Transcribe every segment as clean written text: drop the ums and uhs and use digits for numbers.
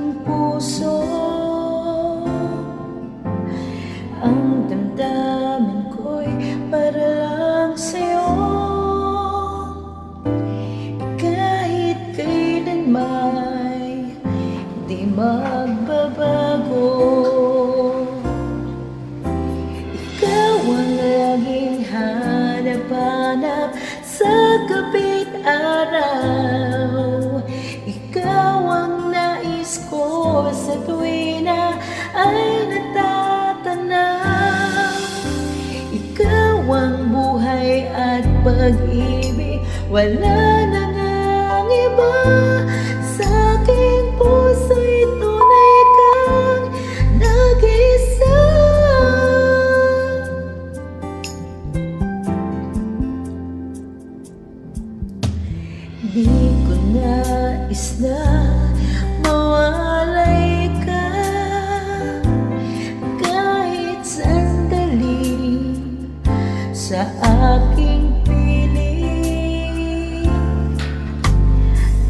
aking puso. Ang damdamin ko'y para lang sa'yo. Kahit kailan may di magbabago. Ikaw ang laging hanap-hanap sa gabi't araw. Ikaw ang nais ko sa tuwi na ay natatanaw. Ikaw ang buhay at pag-ibig, wala na ngang iba. Sa aking puso'y tunay kang nag-isa. Di ko nais na mawalay ka kahit sandali sa aking piling.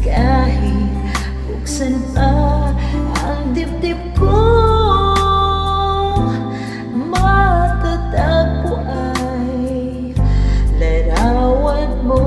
Kahit buksan pa ang dibdib ko, matatagpo ay larawan mo.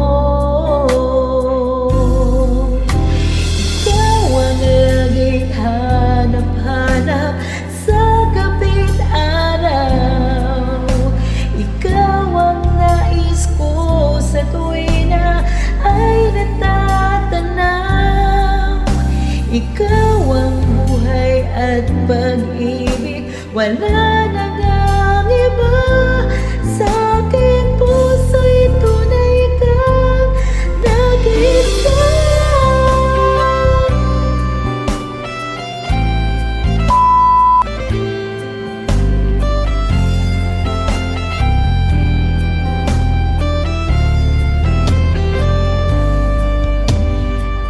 Ikaw ang buhay at pag-ibig, wala na ngang iba. Sa aking puso'y tunay kang nag-isa.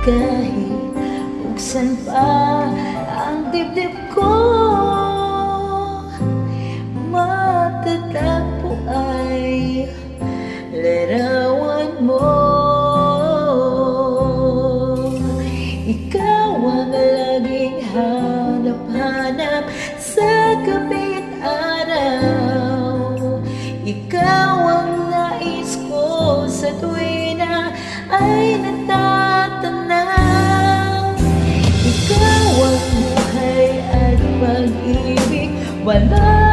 Kahit buksan pa ang dibdib ko, matatagpo ay larawan mo. Ikaw ang laging hanap-hanap sa gabi't araw. Ikaw ang nais ko sa tuwi na ay natatanaw. Ikaw ang buhay at pag-ibig, wala